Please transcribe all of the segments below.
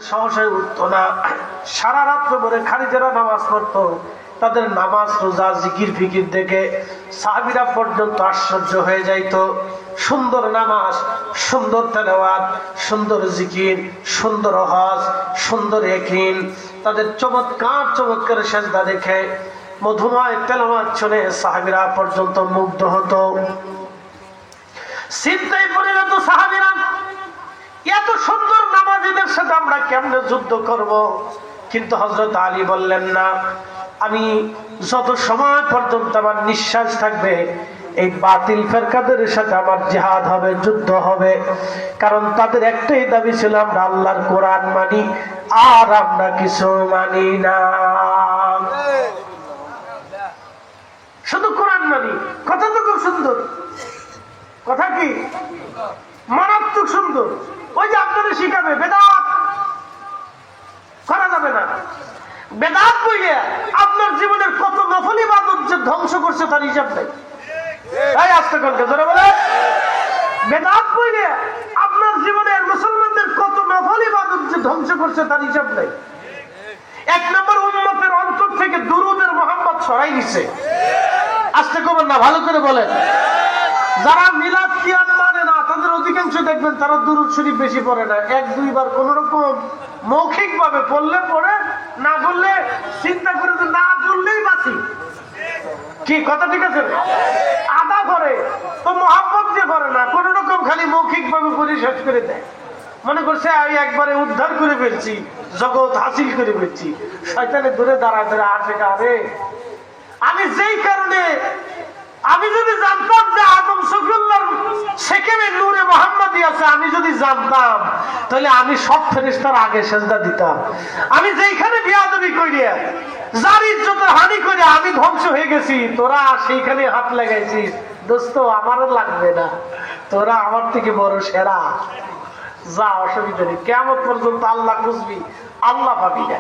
সহসায় উঠতো না। সারা রাত্র ভরে খালি যারা নামাজ পড়তো তাদের নামাজ রোজা জিকির ফিকির দেখে সাহাবীরা পর্যন্ত আশ্চর্য হয়ে যাইত। সুন্দর নামাজ, সুন্দর তেলাওয়াত, সুন্দর জিকির, সুন্দর হজ, সুন্দর ইয়াকিন, তাদের চমৎকার চমৎকার সেজদা দেখে মধুময় তেলাওয়াত শুনে সাহাবীরা পর্যন্ত মুগ্ধ হতো। চিন্তায় পড়ে যেত সাহাবীরা, এত সুন্দর নামাজীদের সাথে আমরা কেমনে যুদ্ধ করব? কিন্তু হযরত আলী বললেন না, আমি যত সময় পর্যন্ত আমার নিঃশ্বাস থাকবে এই বাতিল ফেরকাদের সাথে আমার জিহাদ হবে, যুদ্ধ হবে। কারণ তাদের একটাই দাবি ছিল, আমরা আল্লাহর কোরআন মানি আর আমরা কিছু মানি না। শুধু কোরআন মানি। কথা তো খুব সুন্দর, কথা কি মারাত্মক সুন্দর। ওই যে আপনাদের শিখাবে বেদাত করা যাবে না। বেদাত বইলে আপনার জীবনের কত নফল ইবাদত যে ধ্বংস করছে তার হিসাব নেই। এই আস্তে কলকে ধরে বলে, বেদাত বইলে আপনার জীবনের মুসলমানদের কত নফল ইবাদত যে ধ্বংস করছে তার হিসাব নেই। এক নম্বর, উম্মতের অন্তর থেকে দুরূদের মোহাম্মদ ছড়াই দিছে। আস্তে করবেন না, ভালো করে বলেন। যারা মিলাদ কিয়াম মানে না তাদের অধিকাংশ দেখবেন তারা দুরূদ শরীফ বেশি পড়ে না। এক দুইবার কোন রকম মৌখিক ভাবে পড়লে পড়ে, না বললে চিন্তা করে যে না পড়লেই বাঁচি। কি কথা ঠিক আছে? আদা করে তো মোহাম্মত দিয়ে করে না, কোন রকম খালি মৌখিক ভাবে পড়ে শেষ করে দেয়। মনে করছে আমি একবারে উদ্ধার করে ফেলছি, জগৎ হাসিল করে ফেলছি। শয়তানের দূরে দাঁড়ায় দাঁড়ায় আসে কারে। আমি যেই কারণে, আমি যদি জানতাম যে আদম শফিউল্লাহর সেকেন্ডে নূরে মুহাম্মাদি আছে, আমি যদি জানতাম তাহলে আমি সব ফেরেশতার আগে সেজদা দিতাম। আমি যেইখানে বিয়াদবি কইরা যার ইজ্জতের হানি করে আমি ধ্বংস হয়ে গেছি, তোরা সেইখানে হাত লাগাইছিস। দোস্ত, আমারও লাগবে না, তোরা আমার থেকে বড় সেরা। যা, অসুবিধা নেই। কিয়ামত পর্যন্ত আল্লাহ খুঁজবি, আল্লাহ পাবি না।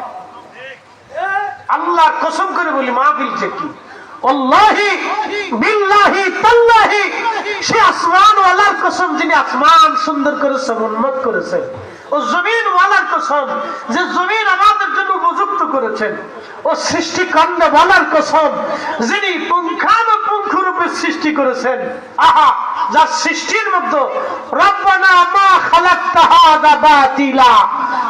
আল্লাহ কসম করে বলি, মাহফিল যে কি আল্লাহি বিল্লাহি তাল্লাহি, সে আসমান ওয়ালার কসম যিনি আসমান সুন্দর করেছেন, উন্নত করেছেন, ও জমিন ওয়ালার কসম যে জমিন আমাদের জন্য উপযুক্ত করেছেন, ও সৃষ্টিকাণ্ড ওয়ালার কসম যিনি পুঙ্খানুপুঙ্খ রূপে সৃষ্টি করেছেন। আহা, যার সৃষ্টির মধ্যে রব্বানা মা খালাকতা হাযা বাতিলা,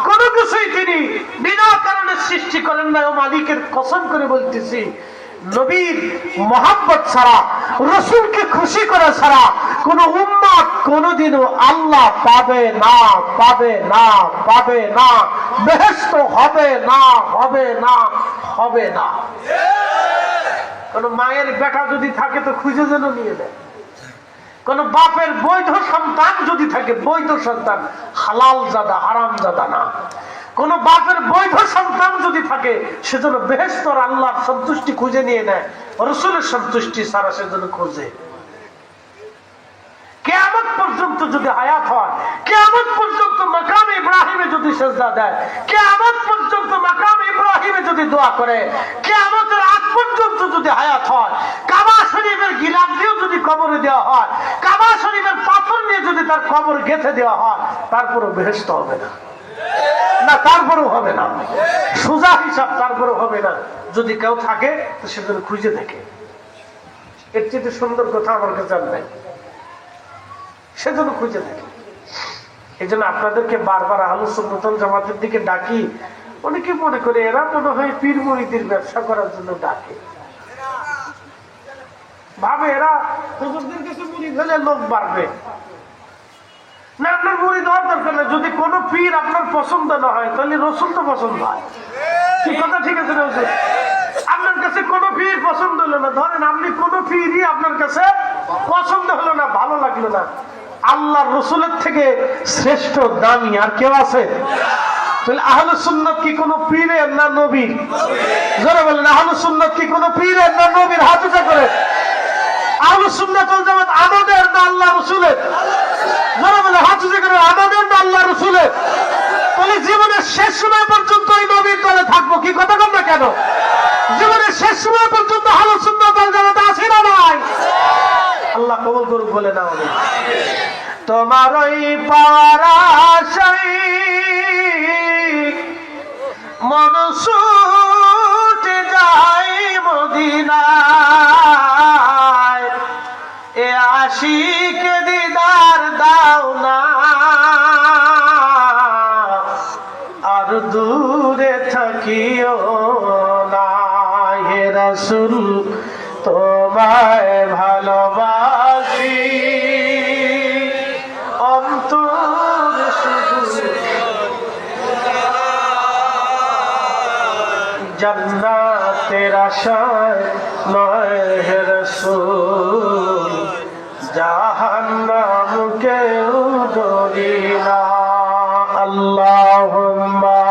কোন কিছুই তিনি বিনা কারণে সৃষ্টি করেন না। ও মালিকের কসম করে বলতেছি, নবীর মোহাব্বত ছাড়া, রাসূলকে খুশি করা ছাড়া কোন উম্মত কোনদিনও আল্লাহ পাবে না, পাবে না, পাবে না। বেহেশত হবে না, হবে না, হবে না। কোন মায়ের বেটা যদি থাকে তো খুঁজে যেন নিয়ে দেয়। কোন বাপের বৈধ সন্তান যদি থাকে, বৈধ সন্তান, হালাল জাদা, হারাম জাদা না। কোন বাপের বৈধ সন্তান যদি থাকে, সেজন্য বেহেশতের আল্লাহর সন্তুষ্টি খুঁজে নিয়ে নেয়, রাসূলের সন্তুষ্টি ছাড়া সেজন্য খোঁজে। কিয়ামত পর্যন্ত যদি হায়াত হয়, কিয়ামত পর্যন্ত মাকাম ইব্রাহিমে যদি সিজদা দেয়, কিয়ামত পর্যন্ত মাকাম ইব্রাহিমে যদি দোয়া করে, কিয়ামতের আগ পর্যন্ত যদি হায়াত হয়, কাবা শরীফের গিলাফ দিয়ে যদি কবরে দেওয়া হয়, কাবা শরীফের পাথর নিয়ে যদি তার কবর গেঁথে দেওয়া হয়, তারপরও বেহেশত হবে না। না, তারপরেও হবে না। সোজা হিসাব তারপরেও হবে না। যদি কেউ থাকে তো সেজন্য খুঁজে দেখে। এর চেয়ে সুন্দর কথা আমার কাছে আর নাই, সেজন্য খুঁজে দেখে। এই জন্য আপনাদেরকে বারবার আহলে সুন্নাত ওয়াল জামাতের দিকে ডাকি। অনেকে মনে করে এরা মনে হয় পীর মুরিদের ব্যবসা করার জন্য ডাকে, ভাবে এরা হুজুরদের কাছে মুরিদ হলে লোক বাড়বে। না, আপনার মুরিদ হওয়ার দরকার নেই। যদি কোনো পীর আপনার পছন্দ না হয় তাহলে রাসূল তো পছন্দ হয়। কি কথা ঠিক আছে? রাসূল আপনার কাছে কোনো পীর পছন্দ হলো না, ধরেন আপনি কোনো পীরই আপনার কাছে পছন্দ হলো না, ভালো লাগলো না, আল্লাহর রাসূলের থেকে শ্রেষ্ঠ দামি আর কেউ আছে? তাহলে আহলে সুন্নাত কি কোনো পীরের না নবীর? যারা বলেন আহলে সুন্নাত কি কোনো পীরের না নবীর? হাত উঁচা করে। আহলে সুন্নাত ওয়াল জামাত আমাদের না আল্লাহ রাসূলের? যারা বলে হাত উঁচা করে, আমাদের না আল্লাহ রাসূলের? তাহলে জীবনের শেষ সময় পর্যন্ত এই নবীর তলে থাকবো। কি কথা বল না কেন? জীবনের শেষ সময় পর্যন্ত আহলে সুন্নাত ওয়াল জামাত আছে না নাই? আল্লাহ কবুল করুক, বলে না বলে। তোমার ওই পাওয়ার আশায় মন ছুটে যায় মদিনায়, এ আশিক দিদার দাও না, আর দূরে থাকিও না। হে রাসূল তোমায় ভালোবাসি, অন্তর শুধু জান্নাতের আশায় নয় হে রাসূল, জাহান্নাম কেউ ডরি না। আল্লাহুম্মা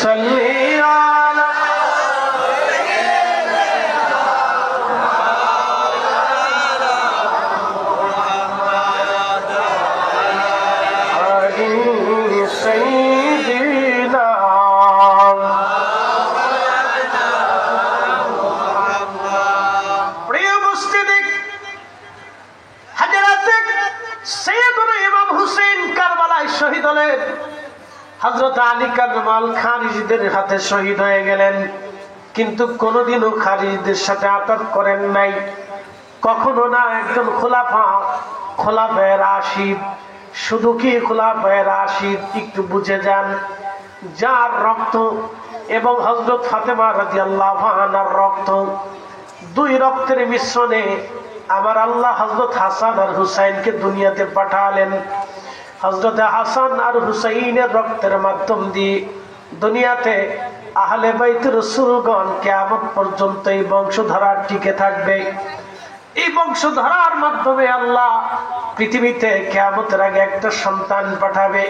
সাল্লি আলা সাইয়্যিদিনা। প্রিয় উপস্থিতি, হাজরাতে সাইয়্যিদুনা ইমাম হুসাইন কারবালায় শহীদ হলেন। হযরত আলী কারমাল খারিজিদের হাতে শহীদ হয়ে গেলেন, কিন্তু কোনোদিনও খারিজিদের সাথে আতাত করেন নাই, কখনো না। একজন খোলাফায়ে রাশিদ, শুধু কি খোলাফায়ে রাশিদ, একটু বুঝে যান, যার রক্ত এবং হযরত ফাতেমা রাদিয়াল্লাহু আনহার রক্ত, দুই রক্তের মিশ্রণে আমার আল্লাহ হযরত হাসান আর হুসাইনকে দুনিয়াতে পাঠালেন। হযরত হাসান আর হুসাইনের রক্তের মাধ্যম দিয়ে দুনিয়াতে আহলে বাইত রাসূলগণ কিয়ামত পর্যন্ত এই বংশধারা টিকে থাকবে। এই বংশধারার মাধ্যমে আল্লাহ পৃথিবীতে কিয়ামতের আগে একটা সন্তান পাঠাবে।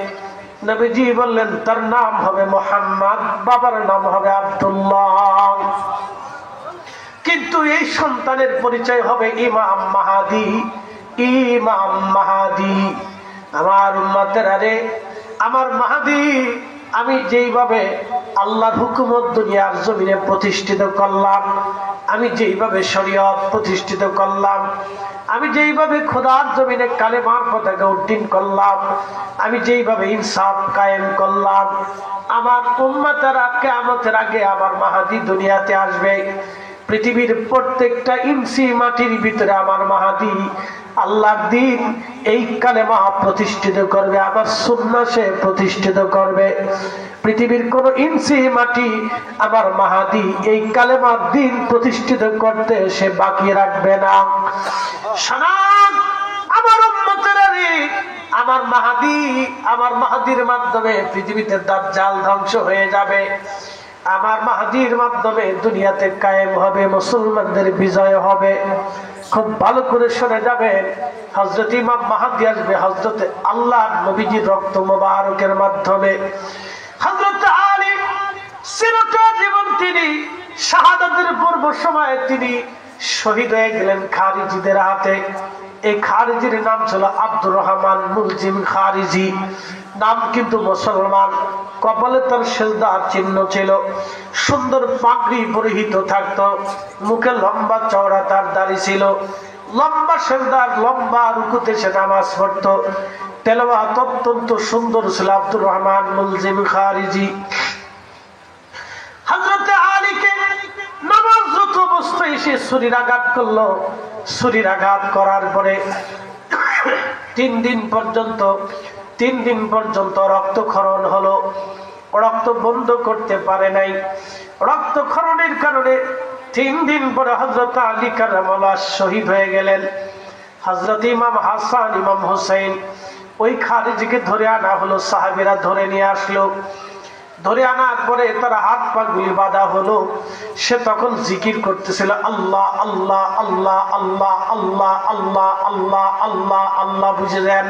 নবীজি বললেন তার নাম হবে মুহাম্মদ, বাবার নাম হবে আব্দুল্লাহ। কিন্তু এই সন্তানের পরিচয় হবে ইমাম মাহদী। ইমাম মাহদী আমার উম্মতের, আরে আমার মাহদী আমি যেইভাবে আল্লাহর হুকুমত দুনিয়ার জমিনে প্রতিষ্ঠিত করলাম, আমি যেইভাবে শরীয়ত প্রতিষ্ঠিত করলাম, আমি যেইভাবে খোদার জমিনে কালেমার পতাকা উড্ডীন করলাম, আমি যেইভাবে ইনসাফ কায়েম করলাম, আমার উম্মতেরা কিয়ামতের আগে আমার মাহদী দুনিয়াতে আসবে। পৃথিবীর প্রত্যেকটা ইঞ্চি মাটির ভিতরে আমার মাহদী আল্লাহর দ্বীন এই কালেমা প্রতিষ্ঠিত করবে, আমার সুন্নাহ সে প্রতিষ্ঠিত করবে। পৃথিবীর কোন ইঞ্চি মাটি আমার মাহদী এই কালেমার দ্বীন প্রতিষ্ঠিত করতে সে বাকি রাখবে না। শোনান আমার উম্মতেরা রে, আমার মাহদীর মাধ্যমে পৃথিবীতে দাজ্জাল ধ্বংস হয়ে যাবে। আমার মাহদীর মাধ্যমে দুনিয়াতে কায়েম হবে, মুসলমানদের বিজয় হবে। খুব ভালো করে শুনে যাবেন, হযরত ইমাম মাহদী আসবে হযরত আল্লাহর নবীজির রক্ত মোবারকের মাধ্যমে। হযরত আলী চিরটা জীবন তিনি শাহাদাতের পূর্ব সময়ে তিনি শহীদ হয়ে গেলেন খারিজিদের হাতে। এই খারিজির নাম ছিল আব্দুর রহমান মুলজিম খারিজি, নাম কিন্তু মুসলমান। কপালে তার সেজদার চিহ্ন ছিল, সুন্দর পাগড়ি পরিহিত থাকতো, মুখে লম্বা চওড়া তার দাড়ি ছিল, লম্বা সেজদার লম্বা রুকুতে সে নামাজ পড়তো, তেলাওয়াত অত্যন্ত সুন্দর ছিল আব্দুর রহমান মুলজিম খারিজি। হযরত আলীকে নামাজরত অবস্থায় সে ছুরির আঘাত করলো। ছুরির আঘাত করার পরে 3 দিন পর্যন্ত রক্তক্ষরণ হলো, রক্ত বন্ধ করতে পারে নাই। রক্তক্ষরণের কারণে 3 দিন পরে হযরত আলী কারামাল্লাহ শহীদ হয়ে গেলেন। হযরত ইমাম হাসান ইমাম হুসাইন ওই খারিজিকে ধরে আনা হলো, সাহাবীরা ধরে নিয়ে আসলো। ধরে আনার পরে তার হাত পা গুলি বাঁধা হলো। সে তখন জিকির করতেছিল আল্লাহ আল্লাহ আল্লাহ আল্লাহ আল্লাহ আল্লাহ আল্লাহ আল্লাহ আল্লাহ। বুঝে যান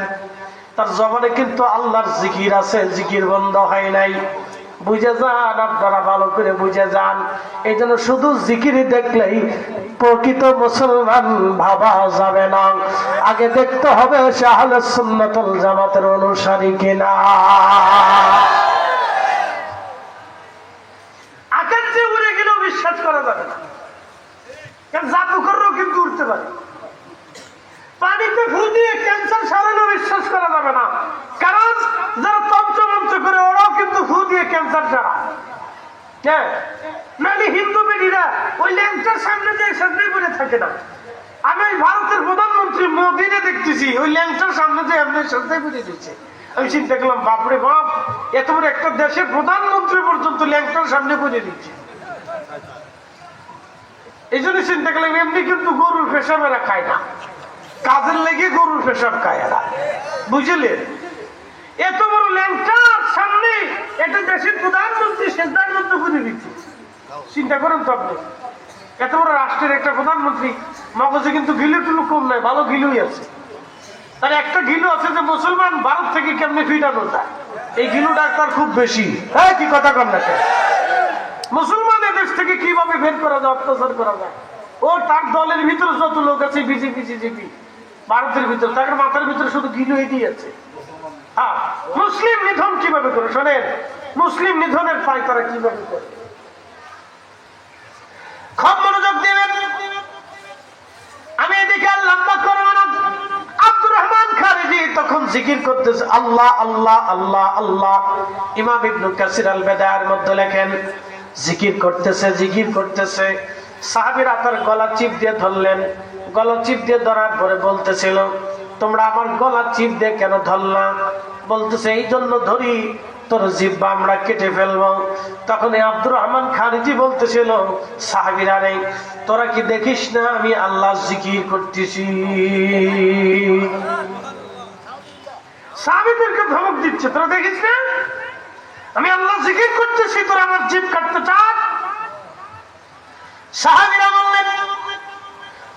তার জবানে কিন্তু আল্লাহর জিকির আছে, জিকির বন্ধ হয় নাই। বুঝে যান, আপনারা ভালো করে বুঝে যান। এই জন্য শুধু জিকির দেখলেই প্রকৃত মুসলমান ভাবা যাবে না, আগে দেখতে হবে সে আহলে সুন্নাত ওয়াল জামাতের অনুসারী কিনা। আকাশে উড়ে গেলেও বিশ্বাস করা যাবে না, কারণ জাদুকরও কিন্তু উঠতে পারে। পানিতে ফু দিয়ে ক্যান্সার সারালেও বিশ্বাস করা যাবে না, কারণ যারা তন্ত্র মন্ত্র করে ওরাও কিন্তু ফু দিয়ে ক্যান্সার ছাড়া। হ্যাঁ, নাহলে হিন্দু বেটিরা ওই ল্যাংটার সামনে যে সামনে পড়ে থাকে না। আমি ওই ভারতের প্রধানমন্ত্রী মোদিনে দেখতেছি ওই ল্যাংটার সামনে যে এমনি সামনে পড়ে দিচ্ছে। আমি চিন্তা করলাম, বাপরে বাপ, এত বড় একটা দেশের প্রধানমন্ত্রী পর্যন্ত ল্যাংটার সামনে পড়ে দিচ্ছে। এই জন্য চিন্তা করলাম, এমনি কিন্তু গরুর পেশাব এরা খায় না, কাজের লেগে গরুর পেশাব খায় এরা, বুঝলেন? এত বড় ল্যাংটার সামনে একটা দেশের প্রধানমন্ত্রী সেন্টার মধ্যে করে দিচ্ছে। চিন্তা করেন তো আপনি, এত বড় রাষ্ট্রের একটা প্রধানমন্ত্রী, মগজে কিন্তু গিলু টুলু কম নাই, ভালো গিলুই আছে। তার একটা গিলু আছে যে মুসলমান ভারত থেকে কেমনে ফিটানো যায়, এই গিলুটা তার খুব বেশি। হ্যাঁ, কি কথা কম না, মুসলমান দেশ থেকে কিভাবে বের করা যায়, অত্যাচার করা যায়। ও তার দলের ভিতরে যত লোক আছে, বিজেপি সিজেপি, ভারতের ভিতরে তার মাথার ভিতরে শুধু গিলু এগিয়ে আছে। হ্যাঁ, মুসলিম নিধন কিভাবে করে শোনেন, মুসলিম নিধনের পায় তারা কিভাবে করে, খুব মনোযোগ দেবেন। আমি এদিকে আর লম্বা করব না। আব্দুর রহমান খারিজি তখন জিকির করতেছে আল্লাহ আল্লাহ আল্লাহ আল্লাহ। ইমাম ইবনে কাসির আল বেদায়ের মধ্যে লেখেন, জিকির করতেছে জিকির করতেছে, সাহাবীরা তার গলা চিপ দিয়ে ধরলেন। গলা চিপ দিয়ে ধরার পরে বলতেছিল, তোমরা আমার গলা চিপ দিয়ে কেন ধরলা? বলতেছে, এই জন্য ধরি তোর জিহ্বা আমরা কেটে ফেলবো। তখন আব্দুর রহমান খারিজি বলতেছিল, সাহাবীরা রে, তোরা কি দেখিস না আমি আল্লাহ জিকির করতেছি? সাহাবীদেরকে ধমক দিচ্ছে, তোরা দেখিস না আমি আল্লাহ জিকির করতেছি, তোরা আমার জিহ্ব কাটতে চাস? সাহাবীরা বললেন,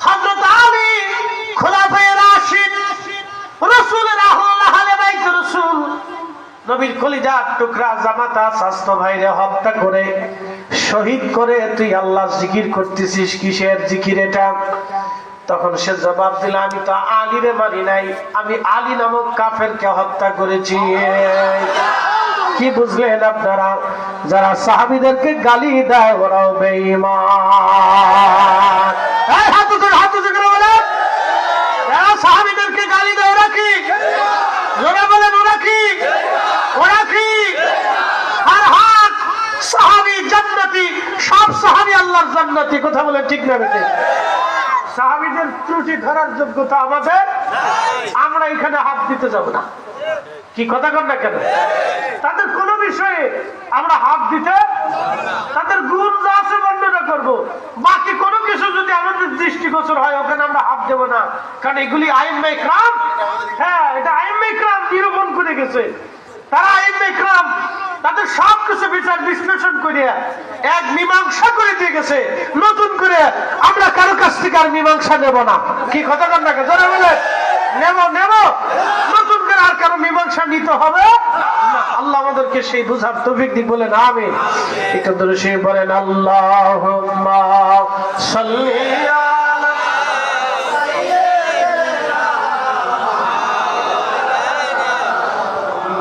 হযরত আলী খোলাফায়ে রাশিদ, রাসূলের আহলে বাইত রাসূল, নবীর কলিজার টুকরা জামাতা স্বাস্থ্য ভাইরে হত্যা করে শহীদ করে তুই আল্লাহ জিকির করতেছিস, কিসের জিকির এটা? তখন সে জবাব দিল, আমি তো আলীরে মারি নাই, আমি আলী নামক কাফেরকে হত্যা করেছি। কি বুঝলেন আপনারা? যারা সাহাবীদেরকে গালি দেয় ওরাও বেঈমান। এই হাত উঁচু করে বলেন, যারা সাহাবীদেরকে গালি দেয় ওরা কি? জোরে বলেন, ওরা কি? ওরা কি? আর হাত সাহাবী জান্নাতি, সব সাহাবী আল্লাহর জান্নাতি। কথা বলেন ঠিক না বেটে? সাহাবীদের ত্রুটি ধরার যোগ্যতা আমাদের, আমরা এখানে হাত দিতে যাব না। কি কথা কর না কেন? তাদের কোন বিষয়ে আমরা হাত দিতে, তাদের গুণ যা আছে বর্ণনা করব, বাকি কোনো কিছু যদি আমাদের দৃষ্টিগোচর হয় ওখানে আমরা হাত দেব না, কারণ এগুলি আইম্মা ইকরাম। হ্যাঁ, এটা আইম্মা ইকরাম নিরূপণ করে গেছে। তারা আইম্মা ইকরাম তাদের সবকিছু বিচার বিশ্লেষণ করে এক মীমাংসা করে দিয়ে গেছে। নতুন করে আমরা কারো কাছ থেকে আর মীমাংসা নেব না। কি কথা কর না কেন? জোরে বলে নেব নেব, নতুন করে আর কারো মীমাংসা নিতে হবে না। আল্লাহ আমাদেরকে সেই বুঝার তৌফিক দিক, বলেন আমিন। একটু ধরে সে বলেন আল্লাহুম্মা সাল্লি আলা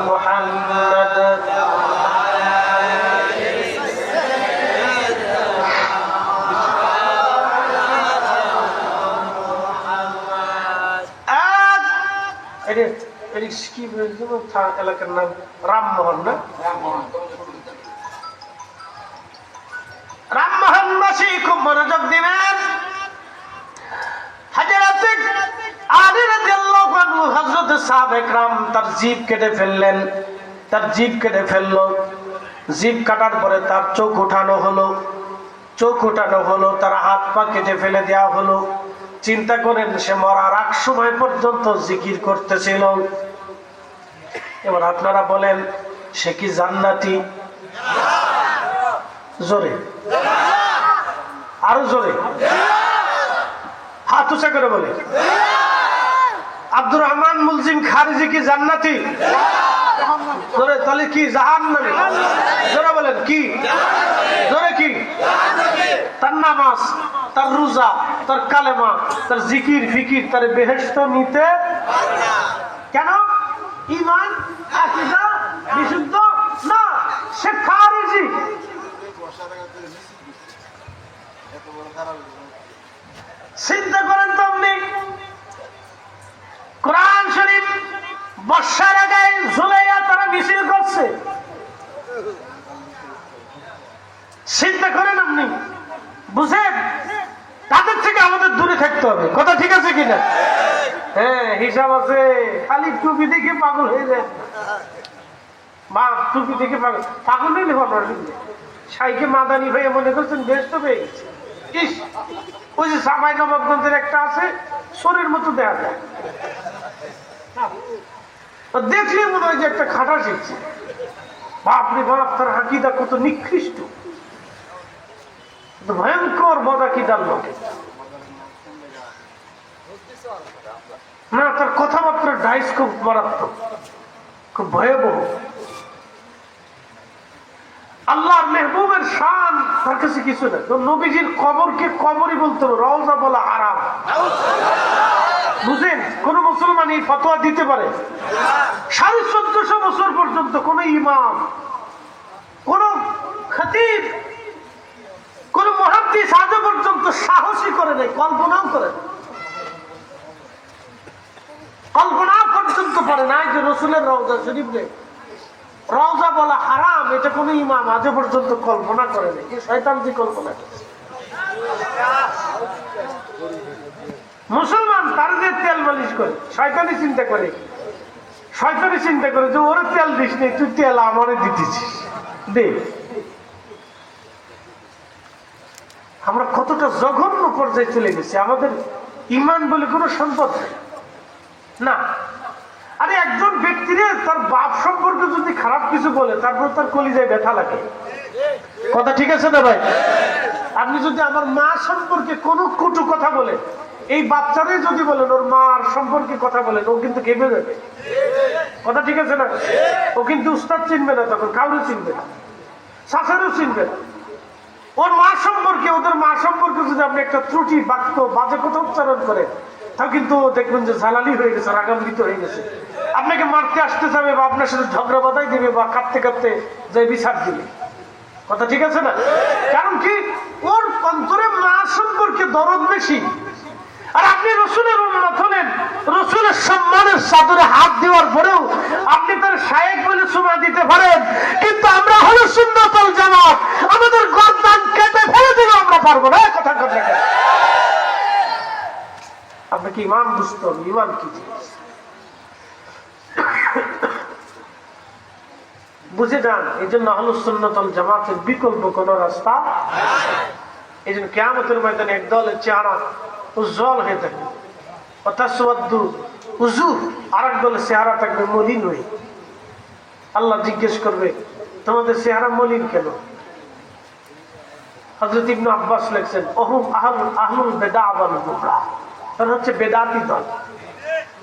মুহাম্মাদ। এলাকার নাম রামমোহন না? রামমোহনবাসী খুব মনোযোগ দিবেন। হযরত আলী রাদিয়াল্লাহু আনহু, হযরত সাহাবা একরাম তার জিভ কেটে ফেললেন, তার জিভ কেটে ফেললো। জিভ কাটার পরে তার চোখ উঠানো হলো, চোখ উঠানো হলো, তার হাত পা কেটে ফেলে দেওয়া হলো। চিন্তা করেন, সে মরার আগ সময় পর্যন্ত জিকির করতেছিল। এবার আপনারা বলেন, সে কি জান্নাতি? জোরে, আরো জোরে হাত উঁচা করে বলে। আব্দুর রহমান মুলজিম খারিজি কি জান্নাতি? জোরে, তাহলে কি জাহান্নামী? জোরে বলেন, কি? জোরে কি? তার নামাজ, তার রোজা, তার কালেমা, তার জিকির ফিকির তার বেহেশত নিতে কেন? ঈমান আকীদা বিশুদ্ধ না, সে খারিজি। চিন্তা করেন তো আপনি, কোরআন শরীফ বর্ষার আগে ঝুলাইয়া তারা মিছিল করছে। চিন্তা করেন আপনি, বুঝেন? তাদের থেকে আমাদের দূরে থাকতে হবে। কথা ঠিক আছে কিনা? হ্যাঁ, হিসাব আছে। খালি টুপি দেখে পাগল হয়ে যায়। মা টুপি দেখে পাগল, পাগল হইলে ভালো। সাইকে মাদানি ভাইয়া মনে করছেন বেশ তো পেয়ে গেছে। ইস, ওই যে সামাই নবাবগঞ্জের একটা আছে, শরীর মতো দেখা যায়, দেখলে মনে হয় যে একটা খাটা শিখছে। বাপরে বাপ, তার আকিদা কত নিকৃষ্ট, ভয়ঙ্কর বদাকিদার লোকে না। তার কথাবার্তা ডাইস খুব মারাত্মক, খুব ভয়াবহ। আল্লাহর মেহবুবের শান তার কাছে কিছু না। তো নবীজির কবরকে কবরই বলতে হবে, রওজা বলা হারাম। বুঝেন? কোন মুসলমান এই ফতোয়া দিতে পারে? 1450 বছর পর্যন্ত কোন ইমাম, কোন খতিব, কোন মুহাদ্দিস আজ পর্যন্ত সাহসী করে নাই, কল্পনাও করে নাই, কল্পনা পর্যন্ত পারে নাই যে রসুলের রওজা শরীফ নেই রওজা বলা হারাম। এটা কোন ইমাম আজ পর্যন্ত কল্পনা করে নাই। শয়তান যে কল্পনা করে। মুসলমান তার যে তেল মালিশ করে, শয়তানি চিন্তা করে, শয়তানি চিন্তা করে যে ওরে তেল দিস নেই, তুই তেল আমারে দিতেছিস, দে। আমরা কতটা জঘন্য পর্যায়ে চলে গেছি। আমাদের ইমান বলে কোনো সম্পদ না। আরে একজন ব্যক্তিরে তার বাপ সম্পর্কে যদি খারাপ কিছু বলে, তারপর তার কলিজায় ব্যথা লাগে। কথা ঠিক আছে না ভাই? আপনি যদি আমার মা সম্পর্কে কোনো কটু কথা বলেন, এই বাচ্চারাই যদি বলেন ওর মার সম্পর্কে কথা বলেন, ও কিন্তু কেঁপে যাবে। কথা ঠিক আছে না? ও কিন্তু উস্তাদ চিনবে না, তখন কাউরে চিনবে না, শাসারও চিনবে না। ওর মা সম্পর্কে, ওদের মা সম্পর্কে যদি আপনি একটা ত্রুটি বাক্য, বাজে কথা উচ্চারণ করেন, তাও কিন্তু দেখবেন যে জ্বালালি হয়ে গেছে, রাগান্বিত হয়ে গেছে, আপনাকে মারতে আসতে যাবে, বা আপনার সাথে ঝগড়া বাধাই দিবে, বা কাঁদতে কাঁদতে যে বিচার দিবে। কথা ঠিক আছে না? কারণ কি, ওর অন্তরে মা সম্পর্কে দরদ বেশি। আর আপনি রসুলের উম্মত হলেন, রসুলের সম্মানের চাদরে হাত দেওয়ার পরেও আপনি তার শায়েখ বলে সুমা দিতে পারেন, কিন্তু আমরা হলো সুন্নাতুল জামাত, আমাদের গর্দান কেটে ফেলে দিলে আমরা পারবো না। কথা কথা আপনাকে ইমান বুঝতে হবে, ইমান কি জিনিস বুঝে যান। এই জন্য আহলুস সুন্নাতুল জামাতের বিকল্প কোন রাস্তা। এই জন্য কিয়ামতের ময়দানে এক দলের চেহারা উজ্জ্বল হয়ে থাকবে, আর এক দলের চেহারা থাকবে মলিন হয়ে। আল্লাহ জিজ্ঞেস করবে, তোমাদের চেহারা মলিন কেন? হযরত ইবনে আব্বাস লিখছেন, আহলুল বিদআ ওয়াল গুমরাহ, তারা হচ্ছে বেদাতি দল।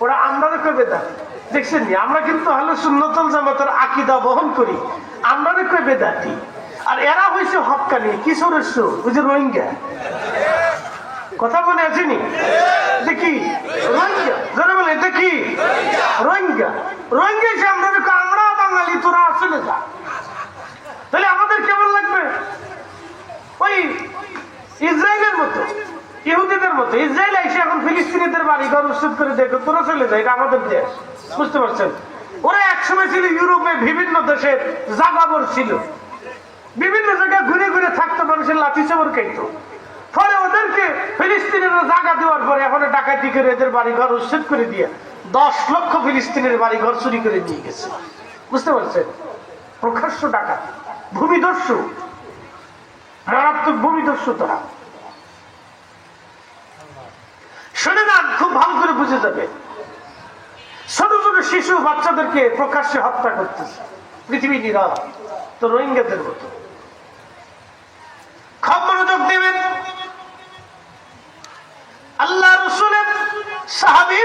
ওরা আমরা রেখে বেদাতি। দেখছেন, আমরা কিন্তু আহলে সুন্নাতুল জামাতের আকীদা বহন করি, আমরা রেখে বেদাতি। আর এরা হয়েছে হক্কানি, কিশোরের সুর, ওই যে রোহিঙ্গা। কথা মনে আছে নি? দেখি রোহিঙ্গা, যারা বলে দেখি রোহিঙ্গা, রোহিঙ্গা এসে আমরা রেখে, আমরা বাঙালি, তোরা আসলে যা। তাহলে আমাদের কেমন লাগবে? ওই ইসরায়েলের মতো, ইহুদিদের মতো। ইসরায়েল এসে এখন ফিলিস্তিনিদের বাড়ি ঘর উচ্ছেদ করে দেখো, তোরা চলে যায়, এটা আমাদের দেশ। বুঝতে পারছেন? ওরা একসময় ছিল ইউরোপে বিভিন্ন দেশের জাগাবর ছিল, বিভিন্ন জায়গায় ঘুরে ঘুরে থাকতো, মানুষের লাঠি চাবর খাইতো। ফলে ওদেরকে ফিলিস্তিনের জায়গা দেওয়ার পরে এখন ডাকাতি করে এদের বাড়ি ঘর উচ্ছেদ করে দিয়ে 10 লক্ষ ফিলিস্তিনের বাড়ি ঘর চুরি করে নিয়ে গেছে। বুঝতে পারছেন? প্রকাশ্য ডাকাতি, ভূমিদস্যু, মারাত্মক ভূমিদস্যু। তারা শুনে যান, খুব ভালো করে বুঝে যাবে। ছোট ছোট শিশু বাচ্চাদেরকে প্রকাশ্যে হত্যা করতেছে পৃথিবী নিরালা, তো রোহিঙ্গাদের মতো। খুব মনোযোগ দেবেন। আল্লাহ রসুলের সাহাবী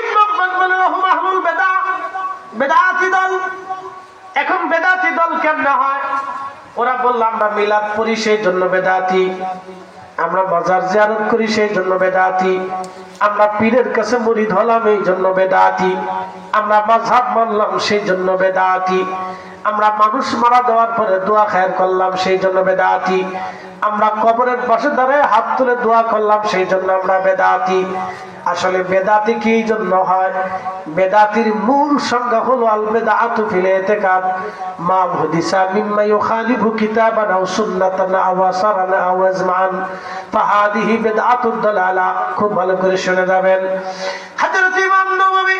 আহলুল বিদআ, বেদাতি দল। এখন বেদাতি দল কেমনে হয়? ওরা বলল, আমরা মিলাদ পড়ি সেই জন্য বেদাতি, আমরা মাজার জিয়ারত করি সেই জন্য বেদাতি, আমরা পীরের কাছে মুরিদ হলাম এই জন্য বেদাতি, আমরা মাযহাব মানলাম সেই জন্য বেদাতি, আমরা মানুষ মারা দেওয়ার পরে দোয়া খায়ের করলাম সেই জন্য বেদাতি, আমরা কবরের পাশে দাঁড়ায় হাত তুলে দোয়া করলাম সেই জন্য আমরা বেদাতি, আসলে বেদাতি কি জন্য হয়? বেদাতির মূল সংজ্ঞা হলো আল বেদাতু ফিল ইতিকাদ মা হুদিসা মিম্মা ইউখালিফু কিতাবান আও সুন্নাতান আও আসারান আও আজমান ফাহাদিহি বিদআতুদ দালালা। খুব ভালো করে শুনে যাবেন। হযরত ইমাম নববী,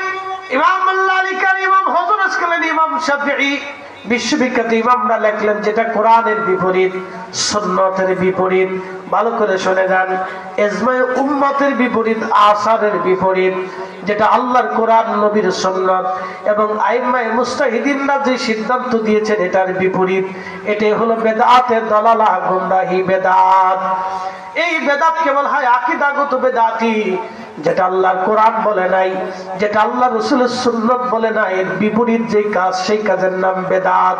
ইমাম আল্লাহী কারী, ইমাম হযরত আসকালানী, ইমাম শাফিঈ বিশ্ববিখ্যাত ইমামরা লিখলেন যেটা কোরআনের বিপরীত, সুন্নতের বিপরীত। ভালো করে শুনে যান। ইজমায়ে উম্মতের বিপরীত, আসারের বিপরীত, যেটা আল্লাহর কোরআন, নবীর সুন্নাত এবং আইম্মায়ে মুজতাহিদিনরা যে সিদ্ধান্ত দিয়েছেন এটার বিপরীত। এটাই হলো বেদাতের দালালা, গুমরাহি, বেদাত। এই বেদাত কেবল হয় আকীদাগত বেদাতি, যেটা আল্লাহর কোরআন বলে নাই, যেটা আল্লাহ রাসূলের সুন্নাত বলে নাই, এর বিপরীত যে কাজ সেই কাজের নাম বেদাত।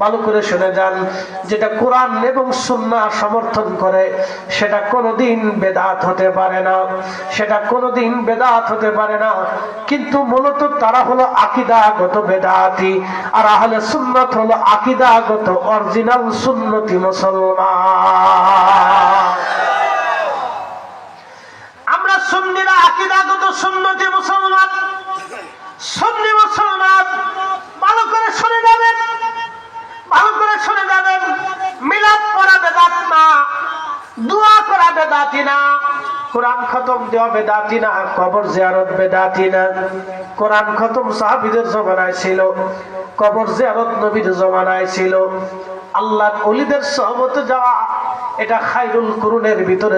ভালো করে শুনে যান। যেটা কোরআন এবং সুন্নাহ সমর্থন করে সেটা কোনোদিন বেদাত হতে পারে না, সেটা কোনোদিন বেদাত হতে পারে না। কিন্তু মূলত তারা হলো আকীদাগত বেদাতি, আর আহলে সুন্নাত হলো আকীদাগত অরিজিনাল সুন্নতি মুসলমান। আমরা সুন্নিরা আকীদাগত সুন্নতি মুসলমান, সুন্নি মুসলমান। ভালো করে শুনে যাবেন, ভালো করে শুনে যাবেন। মিলাদ পড়া বেদাত না, দোয়া করা বেদাতি না, কোরআন খতম দেওয়া বেদাতি না, কবর জিয়ারত বেদাতি না। কোরআন খতম সাহাবীদের জমানায় ছিল, কবর জিয়ারত নবীর জমানায় ছিল। আল্লাহর ওলিদের সহবতে যাওয়া এটা খায়রুল কুরুনের ভিতরে